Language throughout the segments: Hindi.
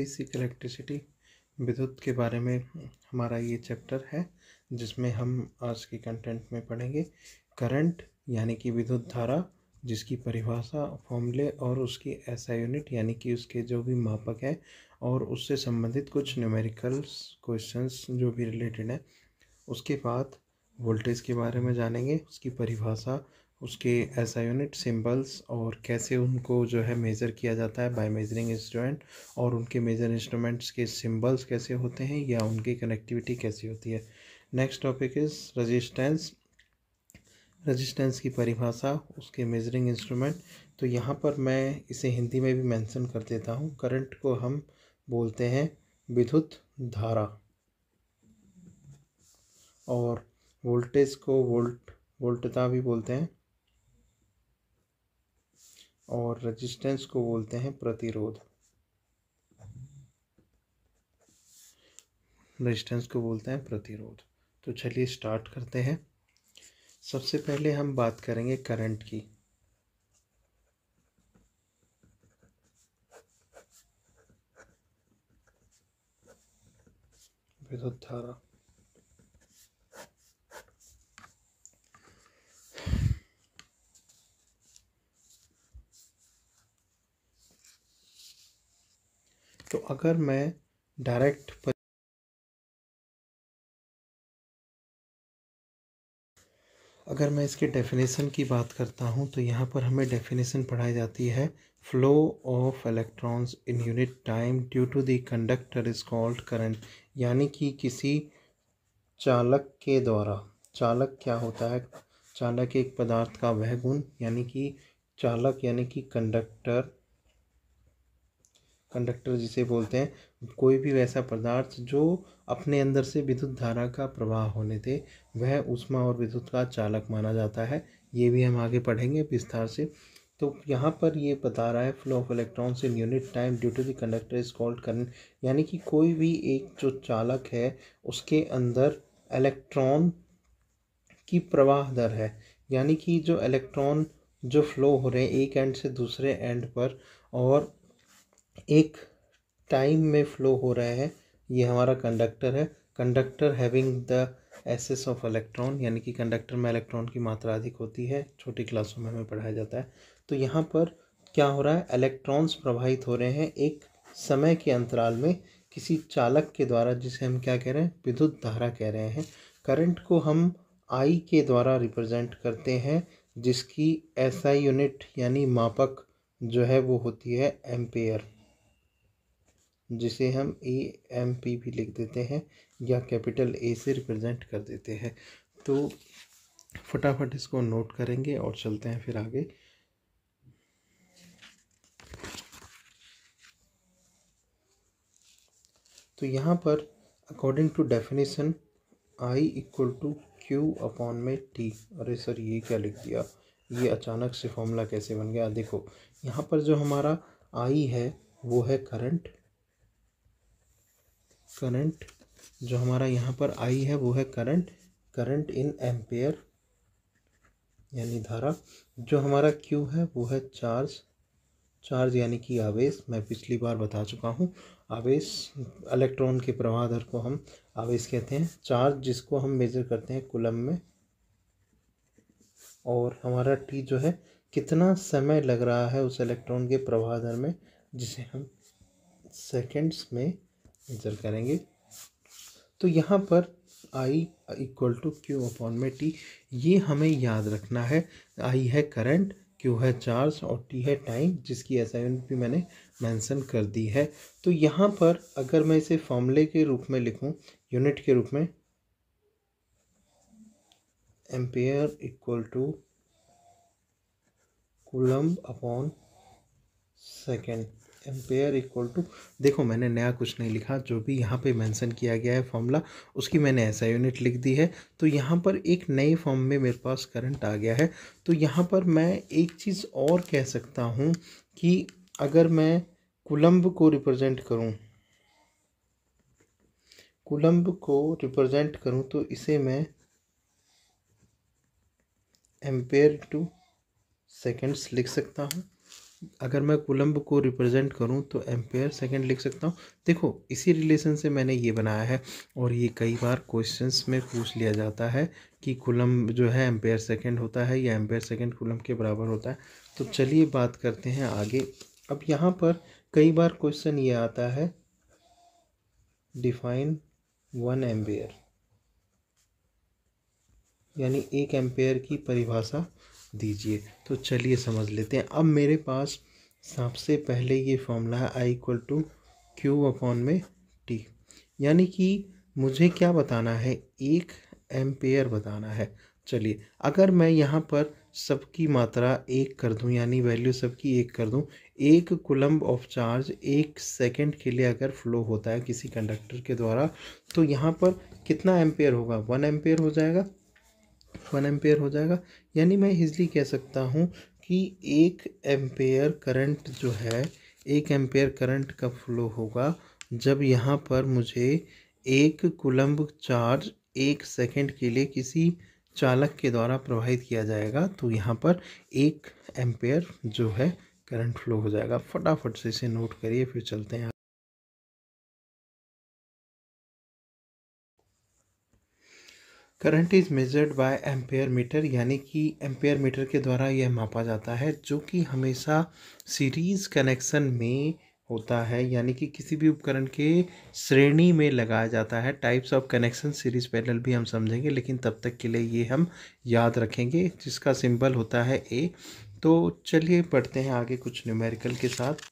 बेसिक इलेक्ट्रिसिटी विद्युत के बारे में हमारा ये चैप्टर है, जिसमें हम आज के कंटेंट में पढ़ेंगे करंट यानी कि विद्युत धारा, जिसकी परिभाषा, फॉर्मूले और उसकी एसआई यूनिट यानी कि उसके जो भी मापक है और उससे संबंधित कुछ न्यूमेरिकल्स क्वेश्चंस जो भी रिलेटेड है। उसके बाद वोल्टेज के बारे में जानेंगे, उसकी परिभाषा, उसके एसआई यूनिट, सिंबल्स और कैसे उनको जो है मेज़र किया जाता है बाय मेजरिंग इंस्ट्रूमेंट, और उनके मेजर इंस्ट्रूमेंट्स के सिंबल्स कैसे होते हैं या उनकी कनेक्टिविटी कैसी होती है। Next topic is resistance. Resistance की परिभाषा, उसके मेजरिंग इंस्ट्रूमेंट। तो यहाँ पर मैं इसे हिंदी में भी मेंशन कर देता हूँ। करंट को हम बोलते हैं विद्युत धारा, और वोल्टेज को वोल्टता भी बोलते हैं, और रेजिस्टेंस को बोलते हैं प्रतिरोध। रेजिस्टेंस को बोलते हैं प्रतिरोध। तो चलिए स्टार्ट करते हैं। सबसे पहले हम बात करेंगे करंट की। विद्युत धारा, तो अगर मैं इसके डेफिनेशन की बात करता हूँ, तो यहाँ पर हमें डेफिनेशन पढ़ाई जाती है। Flow of electrons in unit time due to the conductor is called current. यानी कि किसी चालक के द्वारा, चालक क्या होता है? चालक एक पदार्थ का वह गुण, यानी कि चालक यानी कि कंडक्टर जिसे बोलते हैं, कोई भी वैसा पदार्थ जो अपने अंदर से विद्युत धारा का प्रवाह होने दे, वह ऊष्मा और विद्युत का चालक माना जाता है। ये भी हम आगे पढ़ेंगे विस्तार से। तो यहाँ पर ये बता रहा है flow of electrons in unit time due to the conductor is called current. यानी कि कोई भी एक जो चालक है, उसके अंदर इलेक्ट्रॉन की प्रवाह दर है, यानी कि जो इलेक्ट्रॉन जो फ्लो हो रहे हैं एक एंड से दूसरे एंड पर, और एक टाइम में फ्लो हो रहे हैं, ये हमारा कंडक्टर है। Conductor having the excess of electron, यानी कि कंडक्टर में इलेक्ट्रॉन की मात्रा अधिक होती है, छोटी क्लासों में हमें पढ़ाया जाता है। तो यहाँ पर क्या हो रहा है, इलेक्ट्रॉन्स प्रवाहित हो रहे हैं एक समय के अंतराल में किसी चालक के द्वारा, जिसे हम क्या कह रहे हैं, विद्युत धारा कह रहे हैं। करंट को हम आई के द्वारा रिप्रेजेंट करते हैं, जिसकी एसआई यूनिट यानी मापक जो है वो होती है एम्पेयर, जिसे हम AMP भी लिख देते हैं या कैपिटल A से रिप्रेजेंट कर देते हैं। तो फटाफट इसको नोट करेंगे और चलते हैं फिर आगे। तो यहाँ पर according to definition I equal to Q upon में T। अरे सर, ये क्या लिख दिया, ये अचानक से फॉर्मूला कैसे बन गया? देखो, यहाँ पर जो हमारा I है वो है करंट जो हमारा यहाँ पर I है वो है करंट इन एम्पेयर यानी धारा। जो हमारा Q है वो है चार्ज यानी कि आवेश। मैं पिछली बार बता चुका हूँ, आवेश, इलेक्ट्रॉन के प्रवाह दर को हम आवेश कहते हैं। चार्ज जिसको हम मेजर करते हैं कूलम में, और हमारा T जो है कितना समय लग रहा है उस इलेक्ट्रॉन के प्रवाह दर में, जिसे हम सेकेंड्स में मेजर करेंगे। तो यहाँ पर I equal to Q upon में T, ये हमें याद रखना है। I है करंट, Q है चार्ज और T है टाइम, जिसकी एसआई यूनिट भी मैंने मेंशन कर दी है। तो यहाँ पर अगर मैं इसे फॉर्मूले के रूप में लिखूँ, यूनिट के रूप में, ampere equal to coulomb upon second. Ampere equal to, देखो मैंने नया कुछ नहीं लिखा, जो भी यहाँ पे मेंशन किया गया है फॉर्मूला, उसकी मैंने एसआई यूनिट लिख दी है। तो यहाँ पर एक नए फॉर्म में मेरे पास करंट आ गया है। तो यहाँ पर मैं एक चीज़ और कह सकता हूँ कि अगर मैं कूलम्ब को रिप्रेजेंट करूँ तो इसे मैं एम्पेयर टू सेकेंड्स लिख सकता हूँ। अगर मैं कूलम्ब को रिप्रेजेंट करूं तो एम्पेयर सेकंड लिख सकता हूं। देखो इसी रिलेशन से मैंने ये बनाया है, और ये कई बार क्वेश्चंस में पूछ लिया जाता है कि कूलम्ब जो है एम्पेयर सेकंड होता है या एम्पेयर सेकंड कूलम्ब के बराबर होता है। तो चलिए बात करते हैं आगे। अब यहाँ पर कई बार क्वेश्चन ये आता है, डिफाइन 1 एम्पेयर, यानी 1 एम्पेयर की परिभाषा दीजिए। तो चलिए समझ लेते हैं। अब मेरे पास सबसे पहले ये फॉर्मूला है I equal to Q upon में टी, यानी कि मुझे क्या बताना है, 1 एम्पेयर बताना है। चलिए अगर मैं यहाँ पर सबकी मात्रा 1 कर दूँ, यानी वैल्यू सबकी 1 कर दूँ, 1 कूलम्ब ऑफ चार्ज 1 सेकंड के लिए अगर फ्लो होता है किसी कंडक्टर के द्वारा, तो यहाँ पर कितना एम्पेयर होगा, 1 एम्पेयर हो जाएगा। 1 एम्पेयर हो जाएगा, यानी मैं इजली कह सकता हूँ कि 1 एम्पेयर करंट जो है, 1 एम्पेयर करंट कब फ्लो होगा, जब यहाँ पर मुझे 1 कूलम्ब चार्ज 1 सेकंड के लिए किसी चालक के द्वारा प्रवाहित किया जाएगा, तो यहाँ पर 1 एम्पेयर जो है करंट फ्लो हो जाएगा। फटाफट से इसे नोट करिए, फिर चलते हैं। Current is measured by ampere metre, यानी कि एम्पेयर मीटर के द्वारा यह मापा जाता है, जो कि हमेशा सीरीज़ कनेक्शन में होता है, यानी कि किसी भी उपकरण के श्रेणी में लगाया जाता है। Types of connection series parallel भी हम समझेंगे, लेकिन तब तक के लिए ये हम याद रखेंगे, जिसका सिंबल होता है ए। तो चलिए पढ़ते हैं आगे कुछ न्यूमेरिकल के साथ।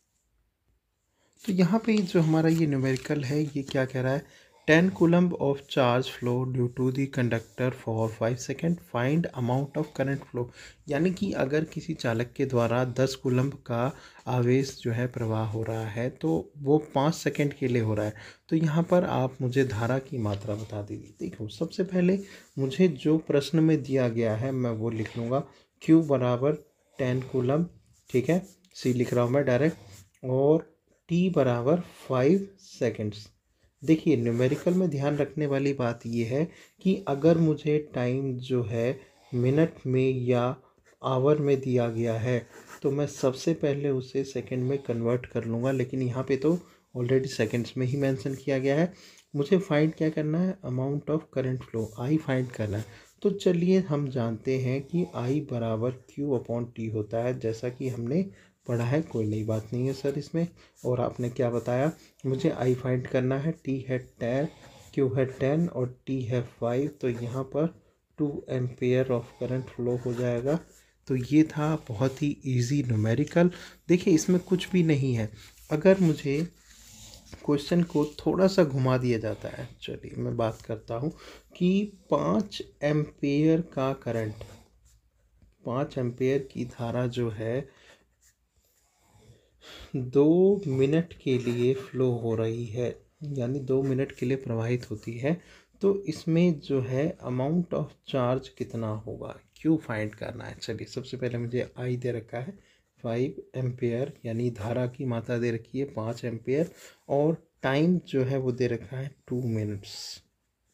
तो यहाँ पे जो हमारा ये न्यूमेरिकल है, ये क्या कह रहा है, 10 coulomb of charge flow due to the conductor for 5 second, find amount of current flow. यानी कि अगर किसी चालक के द्वारा 10 कूलम्ब का आवेश जो है प्रवाह हो रहा है, तो वो 5 सेकेंड के लिए हो रहा है, तो यहाँ पर आप मुझे धारा की मात्रा बता दीजिए। देखो सबसे पहले मुझे जो प्रश्न में दिया गया है मैं वो लिख लूँगा, Q बराबर 10 कूलम्ब, ठीक है, C लिख रहा हूँ मैं डायरेक्ट, और T बराबर 5 सेकेंड्स। देखिए न्यूमेरिकल में ध्यान रखने वाली बात यह है कि अगर मुझे टाइम जो है मिनट में या आवर में दिया गया है, तो मैं सबसे पहले उसे सेकंड में कन्वर्ट कर लूँगा, लेकिन यहाँ पे तो ऑलरेडी सेकंड्स में ही मेंशन किया गया है। मुझे फाइंड क्या करना है, amount of current flow, I find करना है। तो चलिए हम जानते हैं कि आई बराबर क्यू अपॉन टी होता है, जैसा कि हमने पढ़ा है, कोई नई बात नहीं है सर इसमें। और आपने क्या बताया, मुझे आई फाइंड करना है, टी है 10, क्यू है 10 और टी है 5, तो यहाँ पर 2 एम्पेयर ऑफ करंट फ्लो हो जाएगा। तो ये था बहुत ही इजी न्यूमेरिकल। देखिए इसमें कुछ भी नहीं है। अगर मुझे क्वेश्चन को थोड़ा सा घुमा दिया जाता है, चलिए मैं बात करता हूँ कि 5 एम्पेयर का करंट, 5 एम्पेयर की धारा जो है 2 मिनट के लिए फ्लो हो रही है, यानी 2 मिनट के लिए प्रवाहित होती है, तो इसमें जो है अमाउंट ऑफ चार्ज कितना होगा, क्यों फाइंड करना है। चलिए सबसे पहले मुझे आई दे रखा है 5 एम्पेयर, यानी धारा की मात्रा दे रखी है 5 एम्पेयर, और टाइम जो है वो दे रखा है 2 मिनट्स,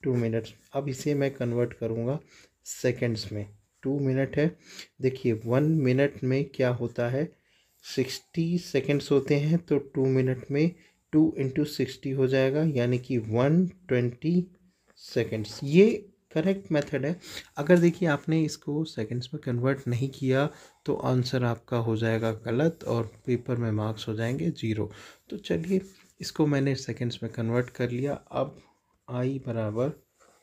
2 मिनट्स। अब इसे मैं कन्वर्ट करूँगा सेकेंड्स में। 2 मिनट है, देखिए 1 मिनट में क्या होता है, 60 सेकेंड्स होते हैं, तो 2 मिनट में 2 इंटू 60 हो जाएगा, यानी कि 120 सेकेंड्स। ये करेक्ट मेथड है। अगर देखिए आपने इसको सेकेंड्स में कन्वर्ट नहीं किया, तो आंसर आपका हो जाएगा गलत और पेपर में मार्क्स हो जाएंगे 0। तो चलिए इसको मैंने सेकेंड्स में कन्वर्ट कर लिया। अब आई बराबर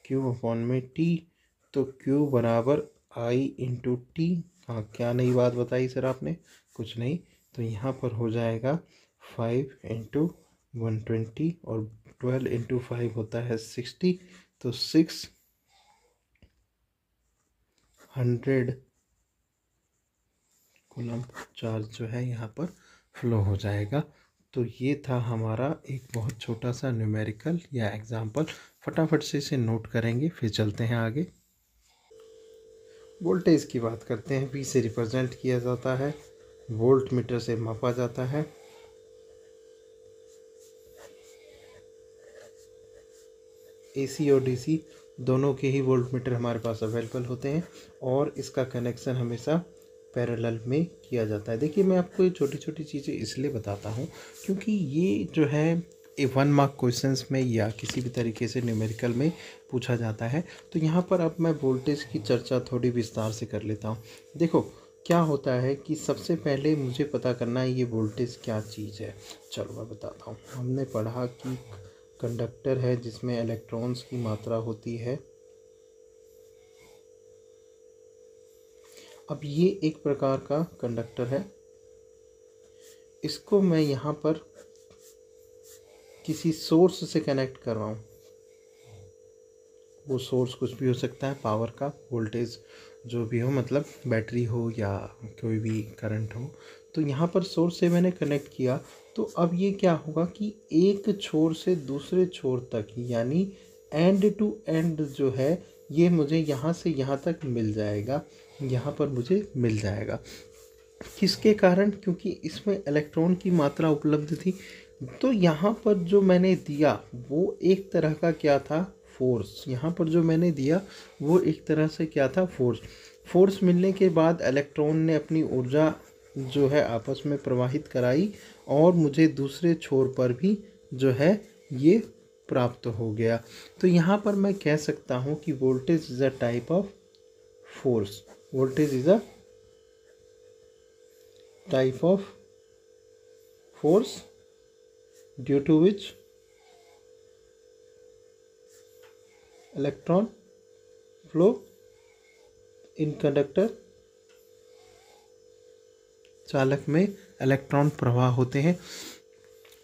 क्यू अपॉन में टी, तो क्यू बराबर आई इंटू टी। हाँ, क्या नई बात बताई सर आपने, कुछ नहीं। तो यहाँ पर हो जाएगा 5 इंटू 120 और 12 इंटू 5 होता है 60, तो 600 कूलम्ब चार्ज जो है यहाँ पर फ्लो हो जाएगा। तो ये था हमारा एक बहुत छोटा सा न्यूमेरिकल या एग्जाम्पल। फटाफट से इसे नोट करेंगे, फिर चलते हैं आगे। वोल्टेज की बात करते हैं। V से रिप्रेजेंट किया जाता है, वोल्ट मीटर से मापा जाता है। AC और DC दोनों के ही वोल्ट मीटर हमारे पास अवेलेबल होते हैं, और इसका कनेक्शन हमेशा पैरेलल में किया जाता है। देखिए मैं आपको ये छोटी छोटी चीज़ें इसलिए बताता हूँ क्योंकि ये जो है 1 मार्क क्वेश्चंस में या किसी भी तरीके से न्यूमेरिकल में पूछा जाता है। तो यहाँ पर अब मैं वोल्टेज की चर्चा थोड़ी विस्तार से कर लेता हूँ। देखो क्या होता है कि सबसे पहले मुझे पता करना है ये वोल्टेज क्या चीज़ है। चलो मैं बताता हूँ। हमने पढ़ा कि कंडक्टर है जिसमें इलेक्ट्रॉन्स की मात्रा होती है। अब ये एक प्रकार का कंडक्टर है, इसको मैं यहाँ पर किसी सोर्स से कनेक्ट कर रहा हूँ। वो सोर्स कुछ भी हो सकता है, पावर का, वोल्टेज जो भी हो, मतलब बैटरी हो या कोई भी करंट हो। तो यहाँ पर सोर्स से मैंने कनेक्ट किया। तो अब ये क्या होगा कि एक छोर से दूसरे छोर तक, यानी एंड टू एंड जो है, ये मुझे यहाँ से यहाँ तक मिल जाएगा, यहाँ पर मुझे मिल जाएगा। किसके कारण? क्योंकि इसमें इलेक्ट्रॉन की मात्रा उपलब्ध थी। तो यहाँ पर जो मैंने दिया वो एक तरह का क्या था? फोर्स। यहाँ पर जो मैंने दिया वो एक तरह से क्या था? फोर्स। फोर्स मिलने के बाद इलेक्ट्रॉन ने अपनी ऊर्जा जो है आपस में प्रवाहित कराई और मुझे दूसरे छोर पर भी जो है ये प्राप्त हो गया। तो यहाँ पर मैं कह सकता हूँ कि voltage is a type of force. Voltage is a type of force due to which electron flow in conductor, चालक में इलेक्ट्रॉन प्रवाह होते हैं।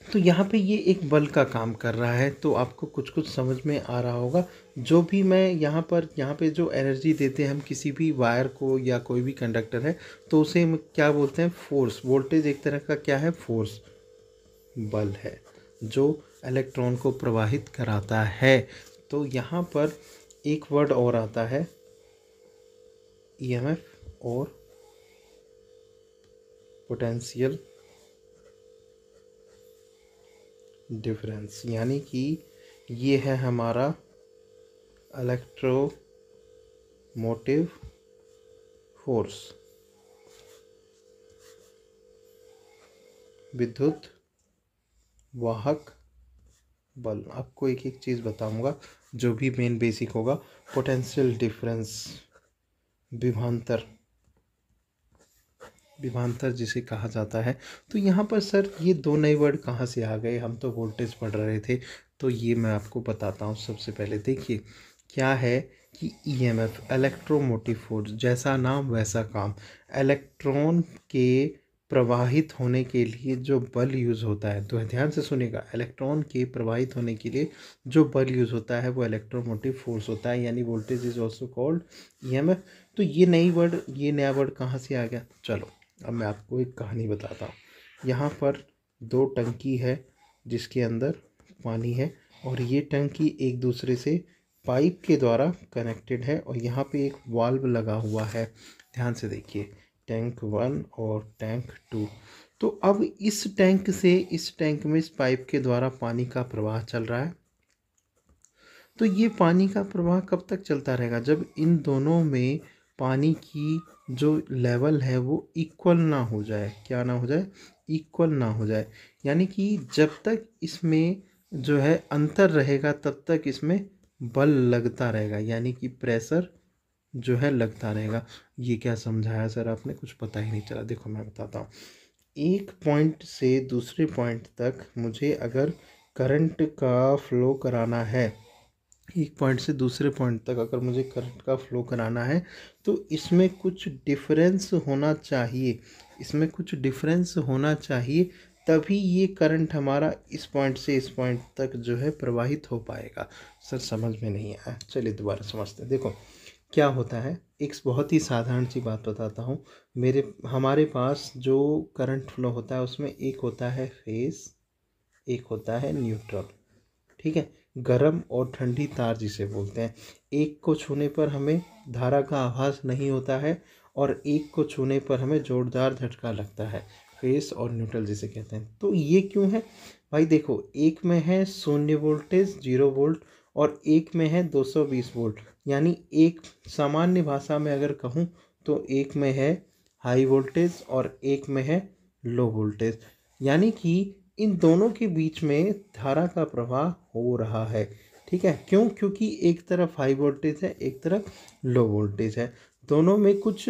तो यहाँ पे ये एक बल का काम कर रहा है। तो आपको कुछ कुछ समझ में आ रहा होगा। जो भी मैं यहाँ पे जो एनर्जी देते हैं हम किसी भी वायर को या कोई भी कंडक्टर है, तो उसे हम क्या बोलते हैं? फोर्स। वोल्टेज एक तरह का क्या है? फोर्स, बल है जो इलेक्ट्रॉन को प्रवाहित कराता है। तो यहाँ पर एक वर्ड और आता है ईएमएफ और पोटेंशियल डिफरेंस, यानी कि ये है हमारा इलेक्ट्रोमोटिव फोर्स, विद्युत वाहक बल। आपको एक एक चीज़ बताऊंगा जो भी मेन बेसिक होगा। पोटेंशियल डिफरेंस, विभवांतर जिसे कहा जाता है। तो यहाँ पर सर ये दो नए वर्ड कहाँ से आ गए? हम तो वोल्टेज पढ़ रहे थे। तो ये मैं आपको बताता हूँ। सबसे पहले देखिए क्या है कि ईएमएफ, इलेक्ट्रोमोटिव फोर्स, जैसा नाम वैसा काम। इलेक्ट्रॉन के प्रवाहित होने के लिए जो बल यूज़ होता है, तो ध्यान से सुनिएगा, इलेक्ट्रॉन के प्रवाहित होने के लिए जो बल यूज़ होता है वो इलेक्ट्रोमोटिव फोर्स होता है, यानी voltage is also called EMF. तो ये नया वर्ड कहाँ से आ गया? चलो अब मैं आपको एक कहानी बताता हूँ। यहाँ पर दो टंकी है जिसके अंदर पानी है और ये टंकी एक दूसरे से पाइप के द्वारा कनेक्टेड है और यहाँ पे एक वाल्व लगा हुआ है। ध्यान से देखिए, टैंक 1 और टैंक 2। तो अब इस टैंक से इस टैंक में इस पाइप के द्वारा पानी का प्रवाह चल रहा है। तो ये पानी का प्रवाह कब तक चलता रहेगा? जब इन दोनों में पानी की जो लेवल है वो इक्वल ना हो जाए। क्या ना हो जाए? इक्वल ना हो जाए। यानी कि जब तक इसमें जो है अंतर रहेगा तब तक इसमें बल लगता रहेगा, यानी कि प्रेशर जो है लगता रहेगा। ये क्या समझाया सर आपने? कुछ पता ही नहीं चला। देखो मैं बताता हूँ। एक पॉइंट से दूसरे पॉइंट तक मुझे अगर करंट का फ्लो कराना है, एक पॉइंट से दूसरे पॉइंट तक अगर मुझे करंट का फ्लो कराना है तो इसमें कुछ डिफरेंस होना चाहिए। इसमें कुछ डिफरेंस होना चाहिए, तभी ये करंट हमारा इस पॉइंट से इस पॉइंट तक जो है प्रवाहित हो पाएगा। सर समझ में नहीं आया, चलिए दोबारा समझते हैं। देखो क्या होता है, एक बहुत ही साधारण सी बात बताता हूँ। हमारे पास जो करंट फ्लो होता है उसमें एक होता है फेस, एक होता है न्यूट्रल। ठीक है, गर्म और ठंडी तार जिसे बोलते हैं। एक को छूने पर हमें धारा का आभास नहीं होता है और एक को छूने पर हमें जोरदार झटका लगता है, फेस और न्यूट्रल जिसे कहते हैं। तो ये क्यों है भाई? देखो, एक में है 0 वोल्टेज 0 वोल्ट और एक में है 220 वोल्ट। यानी एक सामान्य भाषा में अगर कहूँ तो एक में है हाई वोल्टेज और एक में है लो वोल्टेज। यानी कि इन दोनों के बीच में धारा का प्रवाह हो रहा है। ठीक है, क्यों? क्योंकि एक तरफ हाई वोल्टेज है, एक तरफ लो वोल्टेज है, दोनों में कुछ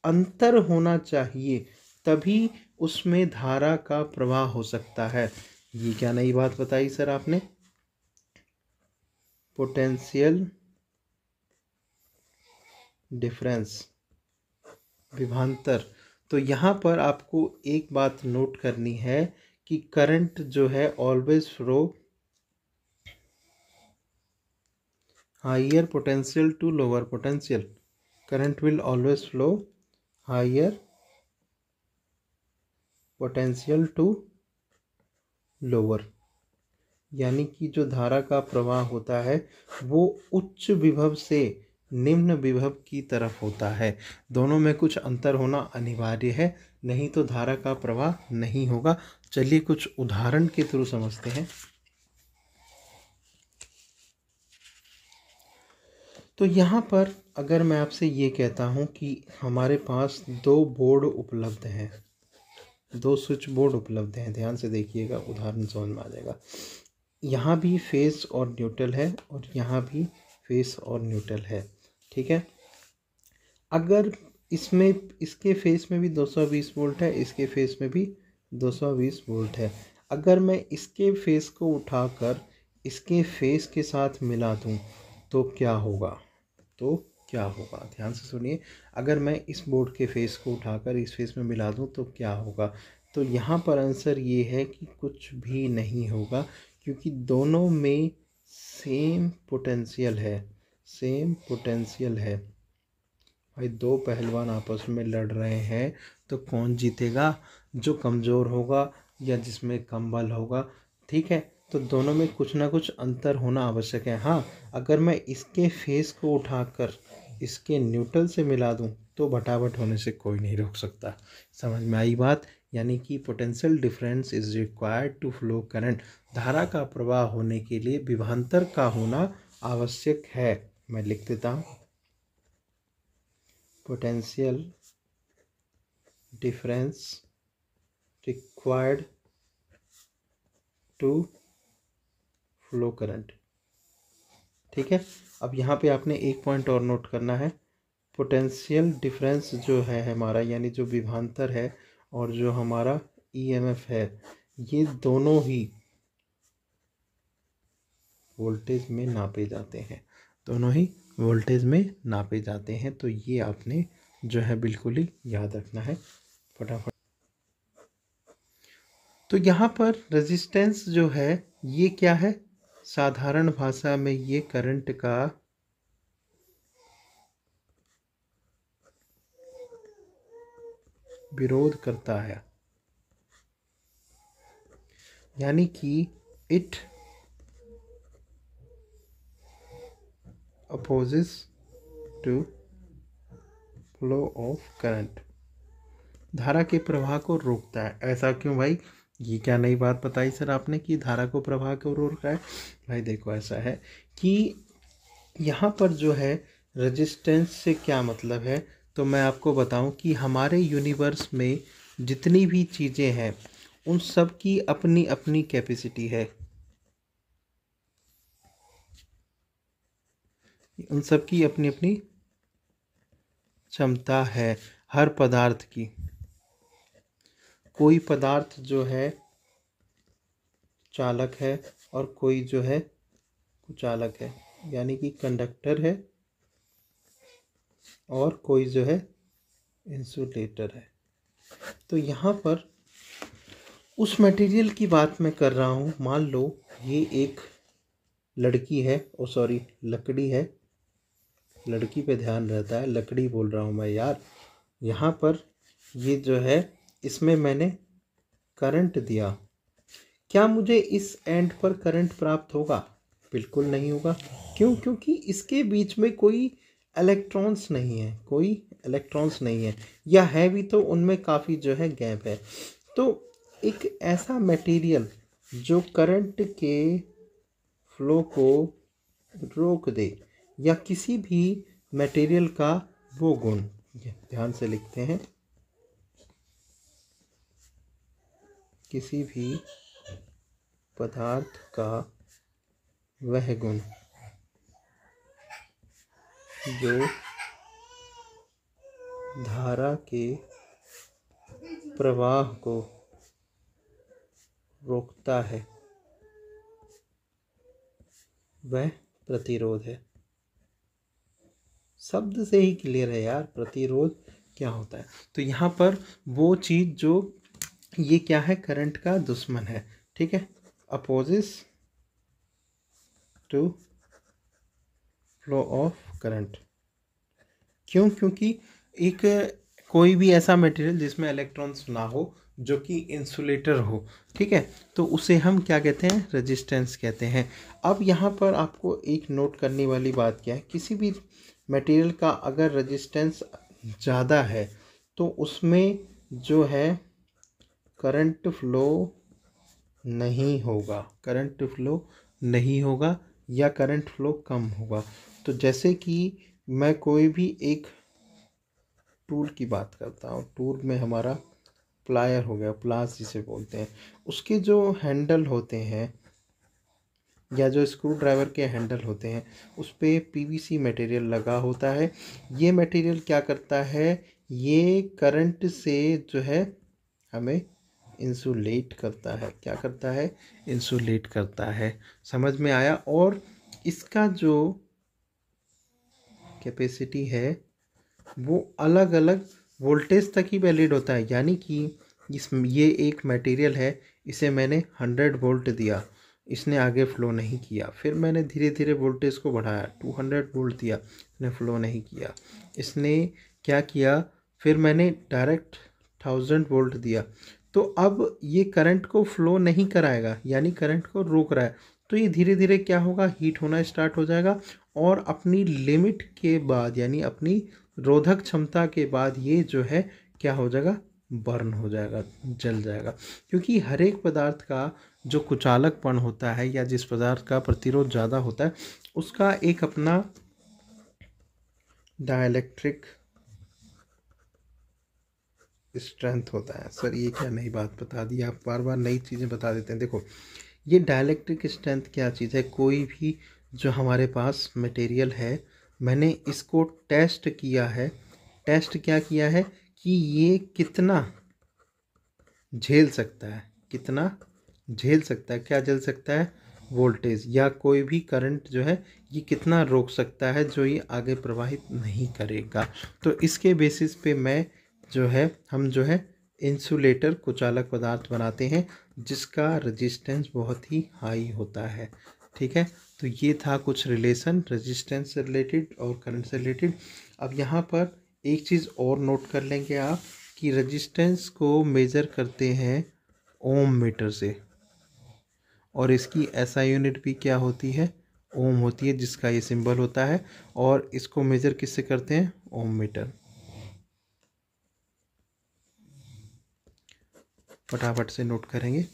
अंतर होना चाहिए, तभी उसमें धारा का प्रवाह हो सकता है। ये क्या नई बात बताई सर आपने? पोटेंशियल डिफरेंस, विभवांतर। तो यहाँ पर आपको एक बात नोट करनी है कि करंट जो है always flow higher potential to lower potential. Current will always flow higher potential to lower. यानी कि जो धारा का प्रवाह होता है वो उच्च विभव से निम्न विभव की तरफ होता है। दोनों में कुछ अंतर होना अनिवार्य है, नहीं तो धारा का प्रवाह नहीं होगा। चलिए कुछ उदाहरण के थ्रू समझते हैं। तो यहाँ पर अगर मैं आपसे ये कहता हूँ कि हमारे पास दो बोर्ड उपलब्ध हैं, दो स्विच बोर्ड उपलब्ध हैं, ध्यान से देखिएगा, उदाहरण समझ में आ जाएगा। यहाँ भी फेस और न्यूट्रल है और यहाँ भी फेस और न्यूट्रल है। ठीक है, अगर इसमें इसके फेस में भी 220 वोल्ट है, इसके फेस में भी 220 वोल्ट है। अगर मैं इसके फेस को उठाकर इसके फेस के साथ मिला दूँ तो क्या होगा? तो क्या होगा? ध्यान से सुनिए। अगर मैं इस बोर्ड के फेस को उठाकर इस फेस में मिला दूं तो क्या होगा? तो यहाँ पर आंसर ये है कि कुछ भी नहीं होगा, क्योंकि दोनों में सेम पोटेंशियल है, सेम पोटेंशियल है। भाई दो पहलवान आपस में लड़ रहे हैं तो कौन जीतेगा? जो कमज़ोर होगा या जिसमें कम बल होगा। ठीक है, तो दोनों में कुछ ना कुछ अंतर होना आवश्यक है। हाँ, अगर मैं इसके फेस को उठाकर इसके न्यूट्रल से मिला दूं तो बटाबट होने से कोई नहीं रोक सकता। समझ में आई बात? यानी कि potential difference is required to flow current. धारा का प्रवाह होने के लिए विभवांतर का होना आवश्यक है। मैं लिख देता हूँ, potential difference required to flow current. ठीक है, अब यहाँ पे आपने एक पॉइंट और नोट करना है। पोटेंशियल डिफरेंस जो है हमारा, यानी जो विभवांतर है और जो हमारा ईएमएफ है, ये दोनों ही वोल्टेज में नापे जाते हैं, दोनों ही वोल्टेज में नापे जाते हैं। तो ये आपने जो है बिल्कुल ही याद रखना है फटाफट। तो यहाँ पर रेजिस्टेंस जो है ये क्या है? साधारण भाषा में ये करंट का विरोध करता है, यानी कि it opposes to flow of current. धारा के प्रवाह को रोकता है। ऐसा क्यों भाई? ये क्या नई बात बताई सर आपने कि धारा को प्रवाह क्यों रोक रहा है? भाई देखो, ऐसा है कि यहाँ पर जो है रेजिस्टेंस से क्या मतलब है, तो मैं आपको बताऊं कि हमारे यूनिवर्स में जितनी भी चीज़ें हैं उन सब की अपनी अपनी कैपेसिटी है, उन सब की अपनी अपनी क्षमता है। हर पदार्थ की, कोई पदार्थ जो है चालक है और कोई जो है कुचालक है, यानी कि कंडक्टर है और कोई जो है इंसुलेटर है। तो यहाँ पर उस मटेरियल की बात मैं कर रहा हूँ। मान लो ये एक लड़की है, ओ सॉरी लकड़ी है, लड़की पे ध्यान रहता है, लकड़ी बोल रहा हूँ मैं यार। यहाँ पर ये जो है इसमें मैंने करंट दिया, क्या मुझे इस एंड पर करंट प्राप्त होगा? बिल्कुल नहीं होगा। क्यों? क्योंकि इसके बीच में कोई इलेक्ट्रॉन्स नहीं है, कोई इलेक्ट्रॉन्स नहीं है, या है भी तो उनमें काफ़ी जो है गैप है। तो एक ऐसा मटेरियल जो करंट के फ्लो को रोक दे, या किसी भी मटेरियल का वो गुण, ध्यान से लिखते हैं, किसी भी पदार्थ का वह गुण जो धारा के प्रवाह को रोकता है वह प्रतिरोध है। शब्द से ही क्लियर है यार, प्रतिरोध क्या होता है। तो यहाँ पर वो चीज़ जो ये क्या है, करंट का दुश्मन है, ठीक है, opposes to flow of current. क्यों? क्योंकि एक कोई भी ऐसा मटेरियल जिसमें इलेक्ट्रॉन्स ना हो, जो कि इंसुलेटर हो, ठीक है, तो उसे हम क्या कहते हैं, रेजिस्टेंस कहते हैं। अब यहाँ पर आपको एक नोट करने वाली बात क्या है, किसी भी मटेरियल का अगर रेजिस्टेंस ज़्यादा है तो उसमें जो है करंट फ्लो नहीं होगा, करंट फ्लो नहीं होगा या करंट फ्लो कम होगा। तो जैसे कि मैं कोई भी एक टूल की बात करता हूँ, टूल में हमारा प्लायर हो गया, प्लास जिसे बोलते हैं, उसके जो हैंडल होते हैं या जो स्क्रू ड्राइवर के हैंडल होते हैं उस पर पीवीसी मटेरियल लगा होता है। ये मटेरियल क्या करता है, ये करंट से जो है हमें इंसुलेट करता है। क्या करता है, इंसुलेट करता है। समझ में आया। और इसका जो कैपेसिटी है वो अलग अलग वोल्टेज तक ही वैलिड होता है। यानी कि ये एक मटेरियल है, इसे मैंने 100 वोल्ट दिया, इसने आगे फ्लो नहीं किया। फिर मैंने धीरे धीरे वोल्टेज को बढ़ाया, 200 वोल्ट दिया, इसने फ्लो नहीं किया। इसने क्या किया, फिर मैंने डायरेक्ट 1000 वोल्ट दिया, तो अब ये करंट को फ्लो नहीं कराएगा, यानी करंट को रोक रहा है। तो ये धीरे धीरे क्या होगा, हीट होना स्टार्ट हो जाएगा और अपनी लिमिट के बाद यानी अपनी रोधक क्षमता के बाद ये जो है क्या हो जाएगा, बर्न हो जाएगा, जल जाएगा। क्योंकि हर एक पदार्थ का जो कुचालकपन होता है या जिस पदार्थ का प्रतिरोध ज़्यादा होता है उसका एक अपना डाइलेक्ट्रिक स्ट्रेंथ होता है। सर ये क्या नई बात बता दी, आप बार बार नई चीज़ें बता देते हैं। देखो ये डाइलेक्ट्रिक स्ट्रेंथ क्या चीज़ है, कोई भी जो हमारे पास मटेरियल है, मैंने इसको टेस्ट किया है। टेस्ट क्या किया है कि ये कितना झेल सकता है, कितना झेल सकता है, क्या झेल सकता है, वोल्टेज या कोई भी करंट जो है ये कितना रोक सकता है, जो ये आगे प्रवाहित नहीं करेगा। तो इसके बेसिस पे मैं जो है हम जो है इंसुलेटर कुचालक पदार्थ बनाते हैं जिसका रेजिस्टेंस बहुत ही हाई होता है। ठीक है, तो ये था कुछ रिलेशन रेजिस्टेंस से रिलेटेड और करंट से रिलेटेड। अब यहाँ पर एक चीज़ और नोट कर लेंगे आप कि रेजिस्टेंस को मेज़र करते हैं ओम मीटर से, और इसकी एसआई यूनिट भी क्या होती है, ओम होती है, जिसका ये सिंबल होता है। और इसको मेज़र किससे करते हैं, ओम मीटर। फटाफट से नोट करेंगे।